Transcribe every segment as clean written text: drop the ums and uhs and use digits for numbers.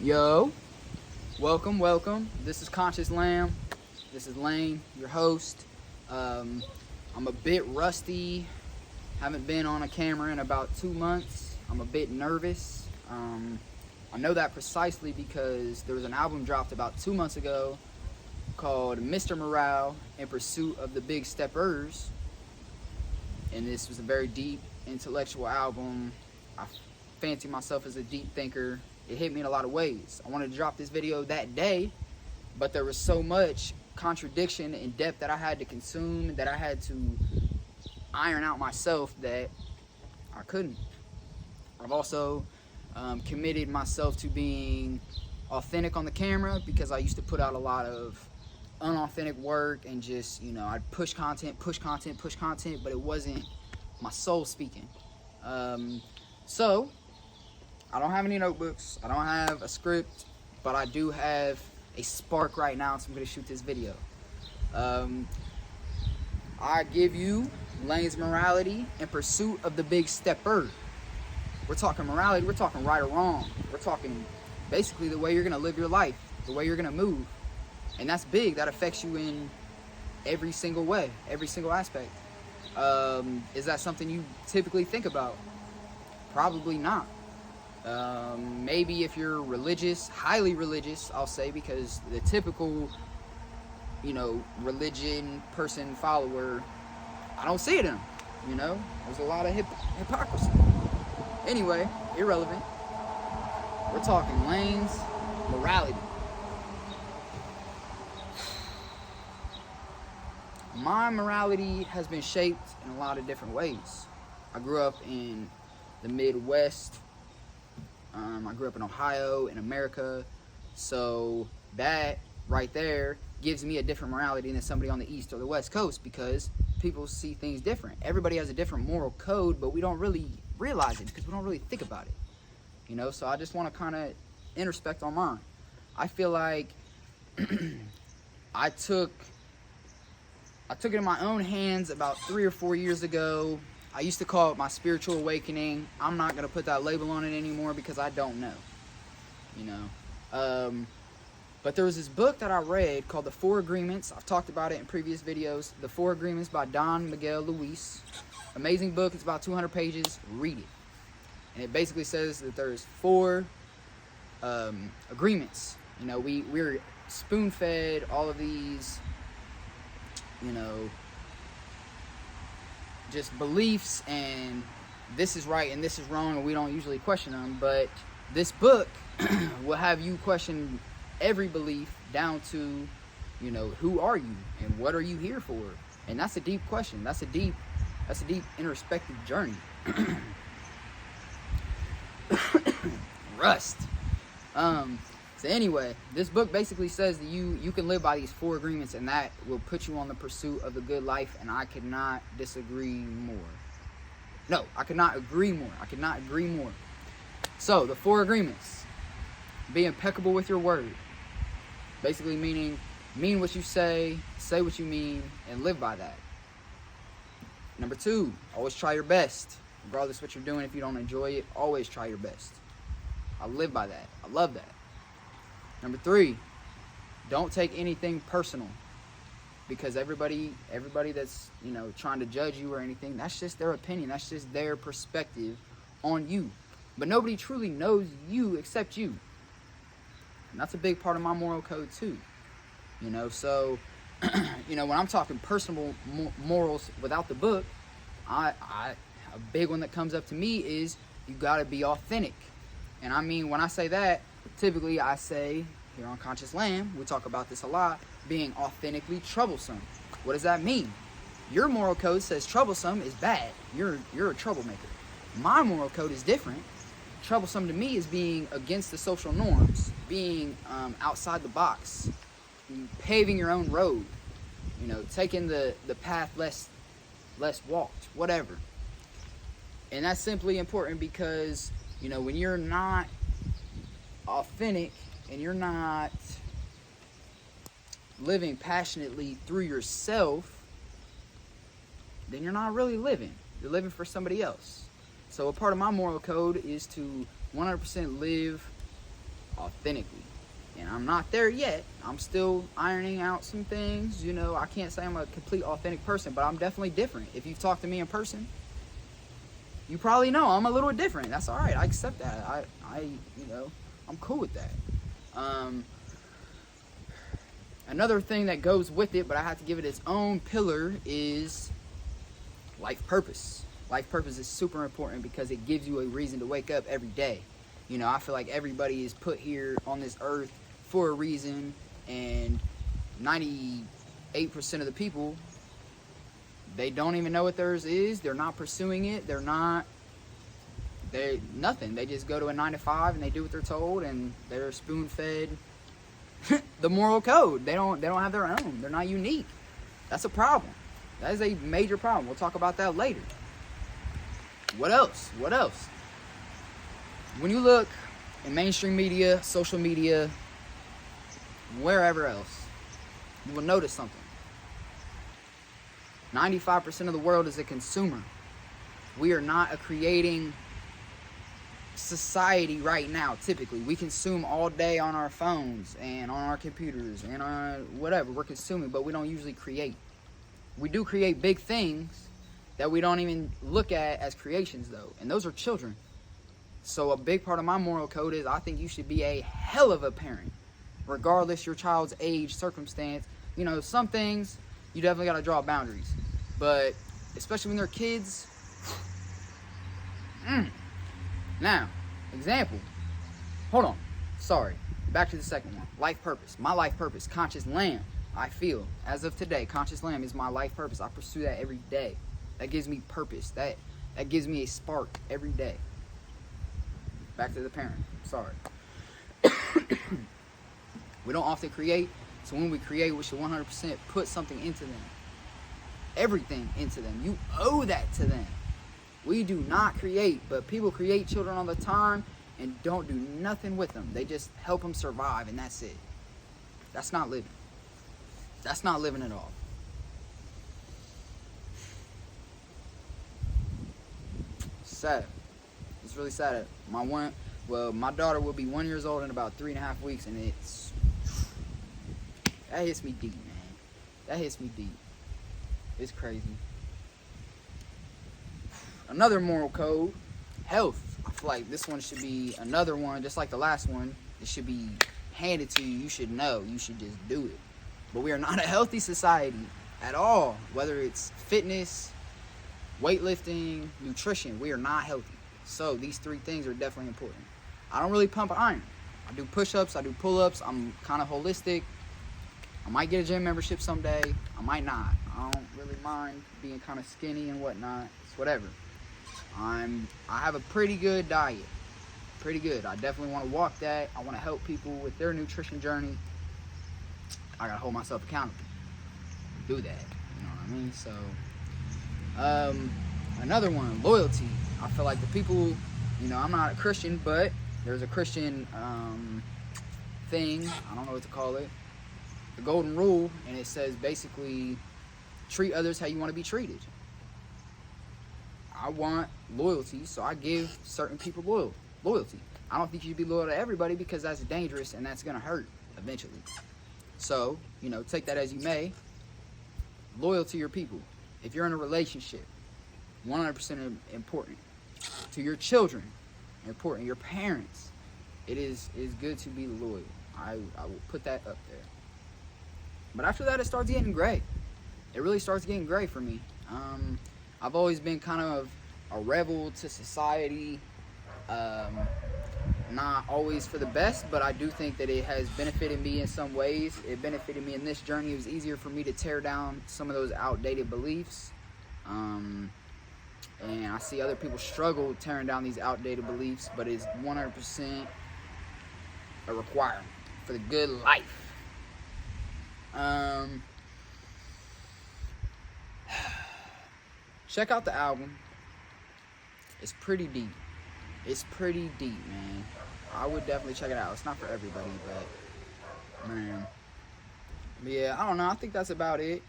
Yo, welcome. This is Conscious Lamb. This is Lane, your host. I'm a bit rusty. Haven't been on a camera in about 2 months. I'm a bit nervous. I know that precisely because there was an album dropped about 2 months ago called Mr. Morale in Pursuit of the Big Steppers. And this was a very deep, intellectual album. I fancy myself as a deep thinker. It hit me in a lot of ways. I wanted to drop this video that day, but there was so much contradiction and depth that I had to consume, that I had to iron out myself, that I couldn't. I've also committed myself to being authentic on the camera because I used to put out a lot of unauthentic work and just, I'd push content, but it wasn't my soul speaking. So I don't have any notebooks, I don't have a script, but I do have a spark right now, so I'm going to shoot this video. I give you Lane's morality in pursuit of the big stepper. We're talking morality, we're talking right or wrong. We're talking basically the way you're going to live your life, the way you're going to move. And that's big, that affects you in every single way, every single aspect. Is that something you typically think about? Probably not. Maybe if you're religious, highly religious, I'll say, because the typical, religion person, follower, I don't see it in them, there's a lot of hypocrisy. Anyway, irrelevant. We're talking Lane's morality. My morality has been shaped in a lot of different ways. I grew up in the Midwest. I grew up in Ohio, in America. So that right there gives me a different morality than somebody on the East or the West Coast, because people see things different. Everybody has a different moral code, but we don't really realize it because we don't really think about it. So I just want to kind of introspect on mine. I feel like I took it in my own hands about 3 or 4 years ago. I used to call it my spiritual awakening. I'm not going to put that label on it anymore because I don't know. But there was this book that I read called The 4 Agreements. I've talked about it in previous videos. The 4 Agreements by Don Miguel Luis. Amazing book. It's about 200 pages. Read it. And it basically says that there's 4 agreements. We're spoon-fed all of these, just beliefs, and this is right and this is wrong, and we don't usually question them. But this book will have you question every belief down to, who are you and what are you here for? And that's a deep question. That's a deep introspective journey. Rust. So anyway, this book basically says that you can live by these 4 agreements, and that will put you on the pursuit of the good life, and I could not disagree more. No, I could not agree more. I could not agree more. So, the 4 agreements. Be impeccable with your word. Basically mean what you say what you mean, and live by that. Number 2, always try your best. Regardless of what you're doing, if you don't enjoy it, always try your best. I live by that. I love that. Number 3, don't take anything personal, because everybody that's, trying to judge you or anything, that's just their opinion. That's just their perspective on you. But nobody truly knows you except you. And that's a big part of my moral code too. So, when I'm talking personal morals without the book, a big one that comes up to me is you got to be authentic. And I mean, when I say that, typically I say, here on Conscious Lamb, we talk about this a lot, being authentically troublesome. What does that mean? Your moral code says troublesome is bad. You're a troublemaker. My moral code is different. Troublesome to me is being against the social norms, being outside the box, paving your own road, taking the path less walked, whatever. And that's simply important because, when you're not authentic and you're not living passionately through yourself, then you're not really living. You're living for somebody else. So a part of my moral code is to 100% live authentically. And I'm not there yet. I'm still ironing out some things. You know, I can't say I'm a complete authentic person, but I'm definitely different. If you've talked to me in person, you probably know I'm a little different. That's all right. I accept that. I'm cool with that. Another thing that goes with it, but I have to give it its own pillar, is life purpose. Life purpose is super important because it gives you a reason to wake up every day. You know, I feel like everybody is put here on this earth for a reason, and 98% of the people, they don't even know what theirs is. They're not pursuing it. They nothing. They just go to a 9 to 5 and they do what they're told, and they're spoon-fed the moral code. They don't have their own. They're not unique. That's a problem. That is a major problem. We'll talk about that later. What else? When you look in mainstream media, social media, wherever else, you will notice something. 95% of the world is a consumer. We are not a creating society right now. Typically, we consume all day on our phones and on our computers and on whatever we're consuming, but we don't usually create. We do create big things that we don't even look at as creations, though, and those are children. So a big part of my moral code is I think you should be a hell of a parent, regardless your child's age, circumstance. You know, some things you definitely got to draw boundaries, but especially when they're kids. Now, example. Hold on. Sorry. Back to the second one. Life purpose. My life purpose. Conscious lamb. I feel, as of today, conscious lamb is my life purpose. I pursue that every day. That gives me purpose. That gives me a spark every day. Back to the parent. Sorry. We don't often create, so when we create, we should 100% put something into them. Everything into them. You owe that to them. We do not create, but people create children all the time and don't do nothing with them. They just help them survive, and that's it. That's not living. That's not living at all. Sad. It's really sad. My daughter will be 1 year old in about 3.5 weeks, and that hits me deep, man. That hits me deep. It's crazy. Another moral code, health. I feel like this one should be another one, just like the last one. It should be handed to you. You should know. You should just do it. But we are not a healthy society at all. Whether it's fitness, weightlifting, nutrition, we are not healthy. So these 3 things are definitely important. I don't really pump iron. I do push-ups. I do pull-ups. I'm kind of holistic. I might get a gym membership someday. I might not. I don't really mind being kind of skinny and whatnot. It's whatever. I have a pretty good diet. Pretty good. I definitely want to walk that. I want to help people with their nutrition journey. I gotta hold myself accountable. Do that. You know what I mean? So, another one, loyalty. I feel like the people, you know, I'm not a Christian, but there's a Christian thing. I don't know what to call it. The golden rule, and it says basically treat others how you want to be treated. I want loyalty, so I give certain people loyalty. I don't think you should be loyal to everybody because that's dangerous and that's gonna hurt eventually. So, you know, take that as you may. Loyal to your people. If you're in a relationship, 100% important. To your children, important. Your parents, it is good to be loyal. I will put that up there. But after that, it starts getting gray. It really starts getting gray for me. I've always been kind of a rebel to society. Not always for the best, but I do think that it has benefited me in some ways. It benefited me in this journey. It was easier for me to tear down some of those outdated beliefs. And I see other people struggle tearing down these outdated beliefs, but it's 100% a requirement for the good life. Check out the album. It's pretty deep. It's pretty deep, man. I would definitely check it out. It's not for everybody, but man. But yeah, I don't know. I think that's about it.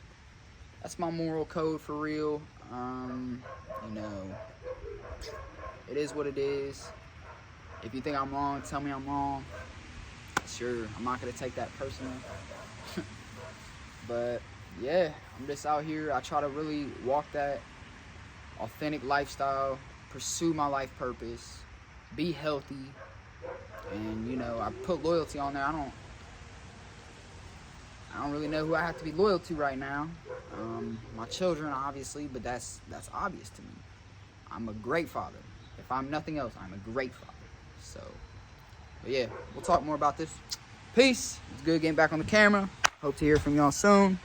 That's my moral code for real. You know, it is what it is. If you think I'm wrong, tell me I'm wrong. sure, I'm not gonna take that personal. But yeah, I'm just out here. I try to really walk that authentic lifestyle, pursue my life purpose, be healthy, and you know, I put loyalty on there. I don't really know who I have to be loyal to right now. My children, obviously, but that's obvious to me. I'm a great father. If I'm nothing else, I'm a great father. So, but yeah, we'll talk more about this. Peace. It's good getting back on the camera. Hope to hear from y'all soon.